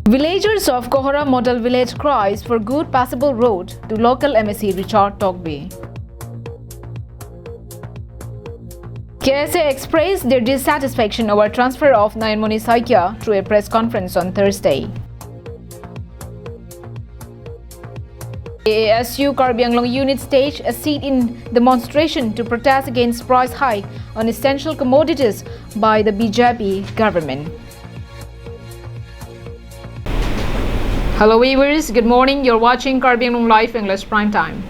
Villagers of Kohora Model Village cries for good passable road to local MSc Richard Togby. KSA expressed their dissatisfaction over transfer of Nayanmoni Saikia through a press conference on Thursday. AASU Karbi Anglong unit staged a sit-in demonstration to protest against price hike on essential commodities by the BJP government. Hello viewers, good morning. You're watching Karbi Anglong Live English Prime Time.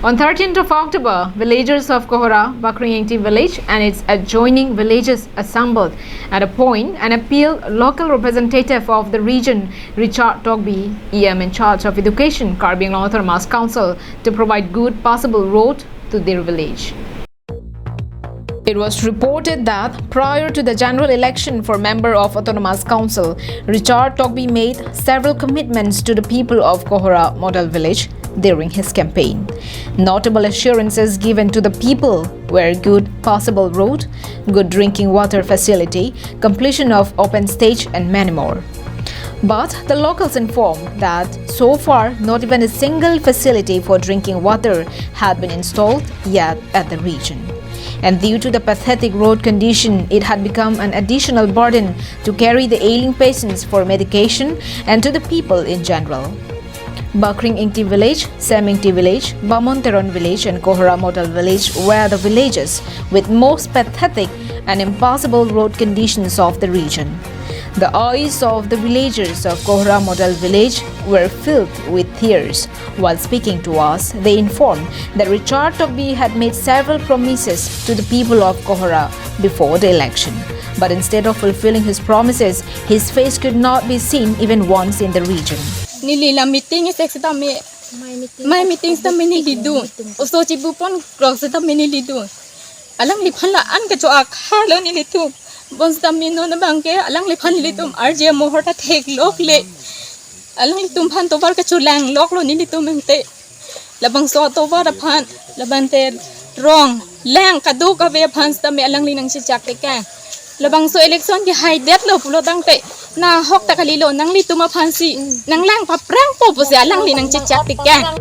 On 13th of October, villagers of Kohora, Bakringingti village and its adjoining villages assembled at a point and appealed local representative of the region, Richard Togby, EM in charge of education, Karbi Anglong Autonomous Council, to provide good passable road to their village. It was reported that prior to the general election for member of Autonomous Council, Richard Togby made several commitments to the people of Kohora Model Village during his campaign. Notable assurances given to the people were good passable road, good drinking water facility, completion of open stage and many more. But the locals informed that so far not even a single facility for drinking water had been installed yet at the region. And due to the pathetic road condition, it had become an additional burden to carry the ailing patients for medication and to the people in general. Bakringingti village, Semingti village, Bamonteron village and Kohora Model village were the villages with most pathetic and impossible road conditions of the region. The eyes of the villagers of Kohora Model village were filled with tears. While speaking to us, they informed that Richard Togby had made several promises to the people of Kohora before the election. But instead of fulfilling his promises, his face could not be seen even once in the region. Nilila meeting is extame. My meetings the many lidu. Also chibupon cross the many lidu. Alang liphala an ka choak halo nilitu. Bons the mino na bangke alang lipan litum RJ mohorta take lok le. Alang litum pan to ka chulang lok lo nilitum mente. Labang so to var pan labante wrong lang kadu ka ve pans ta me alang linang si chak ka. Labang so election ki high death lo pulo dangte na hok ta kalilo nang lituma pansi nang lang paprang po si alang linang si chak ka.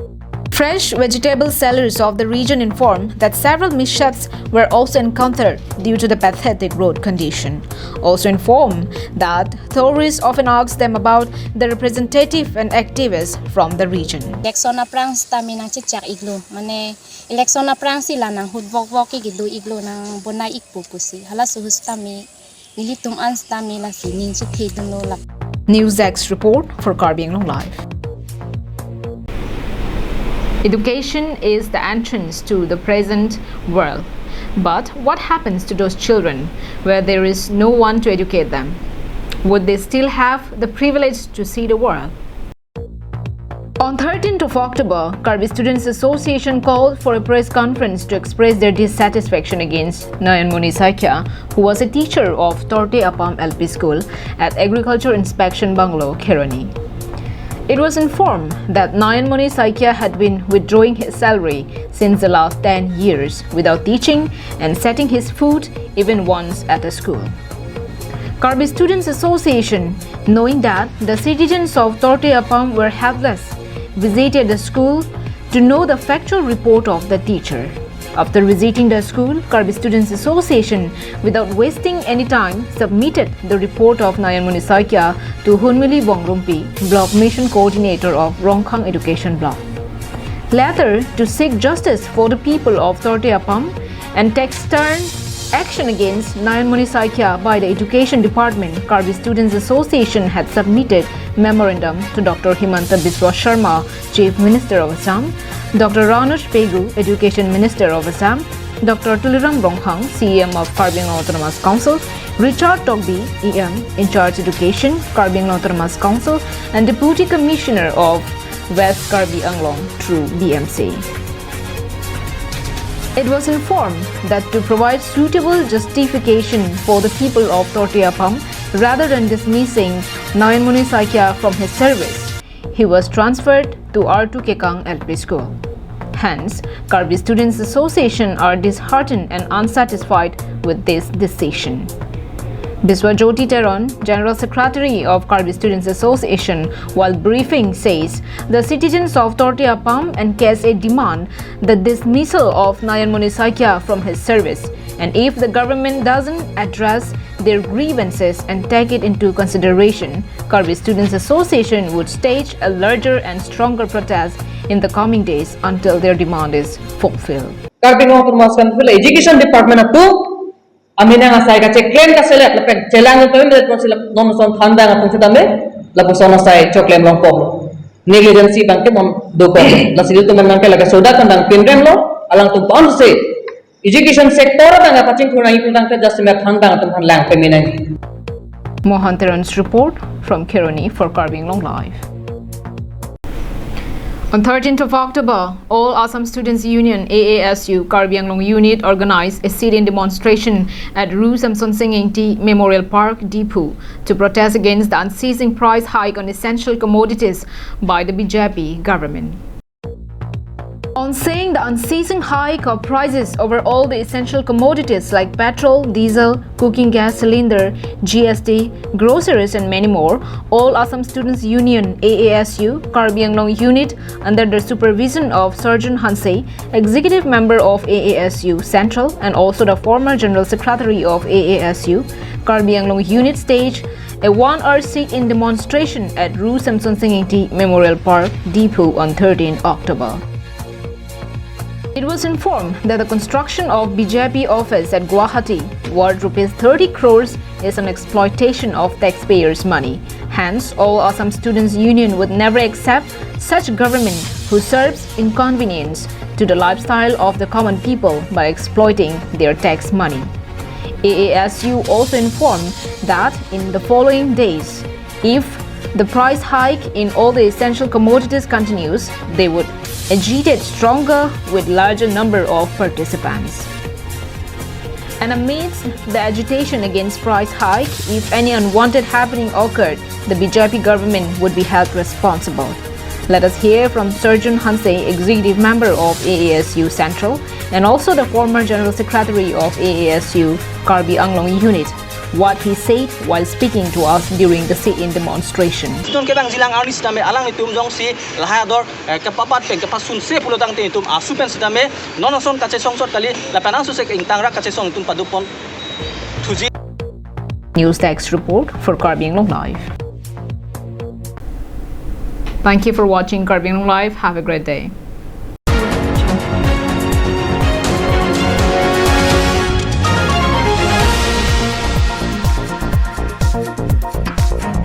Fresh vegetable sellers of the region informed that several mishaps were also encountered due to the pathetic road condition. Also informed that tourists often ask them about the representative and activists from the region. Election na prang stami nang chichak iglo mane election na prang sila nang hudvok gidu iglo nang bonai ikpupusi hala suhustami nilitum anstami la sining si thedunlo lak. NewsX report for Karbi Anglong Live. Education is the entrance to the present world. But what happens to those children where there is no one to educate them? Would they still have the privilege to see the world? On 13th of October, Karbi Students Association called for a press conference to express their dissatisfaction against Nayanmoni Saikia, who was a teacher of Torte Apam LP School at Agriculture Inspection Bungalow, Kirani. It was informed that Nayanmoni Saikia had been withdrawing his salary since the last 10 years without teaching and setting his foot even once at a school. Karbi Students Association, knowing that the citizens of Torte Apam were helpless, visited the school to know the factual report of the teacher. After visiting the school, Karbi Students Association, without wasting any time, submitted the report of Nayanmoni Saikia to Hunmili Bongrumpi, Block Mission Coordinator of Rongkhang Education Block. Later, to seek justice for the people of Torte Apam and take stern action against Nayanmoni Saikia by the Education Department, Karbi Students Association had submitted memorandum to Dr. Himanta Biswa Sharma, Chief Minister of Assam, Dr. Ranush Pegu, Education Minister of Assam, Dr. Tuliram Ronghang, CEM of Karbi Anglong Autonomous Council, Richard Togby, EM, in charge Education, Karbi Anglong Autonomous Council, and Deputy Commissioner of West Karbi Anglong through BMC. It was informed that to provide suitable justification for the people of Torte Apam, rather than dismissing Nayanmoni Saikia from his service, he was transferred to R2 Kekang LP School. Hence, Karbi Students Association are disheartened and unsatisfied with this decision. Biswajoti Teron, General Secretary of Karbi Students Association, while briefing says the citizens of Torte Apam and KSA demand the dismissal of Nayan Munisaikia from his service, and if the government doesn't address their grievances and take it into consideration, Karbi Students Association would stage a larger and stronger protest in the coming days until their demand is fulfilled. Karbi Education Department amina nga sai ka che claim ka select lapek chelang ko in that sila non son thanda nga tung chitame labu son sai cho claim long ko negligence bang ke mon do ko la sil to man ke laga soda kan dang pinrem lo alang tung on se education sector ta nga paching thona i tung ka just me thanda nga tung han lang pe minai Mohan Teran's report from Kironi for Karbi Long Life. On 13th of October, all Assam Students Union AASU Karbi Anglong Unit organized a sit-in demonstration at Ru Samson Singh Engti Memorial Park Depot to protest against the unceasing price hike on essential commodities by the BJP government. On saying the unceasing hike of prices over all the essential commodities like petrol, diesel, cooking gas cylinder, GST, groceries and many more, all Assam Students Union AASU Karbi Anglong Unit under the supervision of Surgeon Hanse, executive member of AASU Central and also the former General Secretary of AASU Karbi Anglong Unit staged a 1-hour sit-in demonstration at Ru Samson Singh Engti Memorial Park Depot on 13 October. It was informed that the construction of BJP office at Guwahati worth rupees 30 crores is an exploitation of taxpayers' money. Hence, all Assam Students Union would never accept such government who serves inconvenience to the lifestyle of the common people by exploiting their tax money. AASU also informed that in the following days, if the price hike in all the essential commodities continues, they would agitate stronger with larger number of participants. And amidst the agitation against price hike, if any unwanted happening occurred, the BJP government would be held responsible. Let us hear from Surgeon Hanse, executive member of AASU Central and also the former General Secretary of AASU Karbi Anglong Unit, what he said while speaking to us during the sit-in demonstration. Stone ke bang jilang arnis tame alang itum jong si lahador kepapat peng kepasun se pulo tang te itum asupen sitame nonoson kache songsot kali la panang susek ingtang ra kache song itum padupon thuji. News Desk report for Karbi Anglong Live. Thank you for watching Karbi Anglong Live. Have a great day.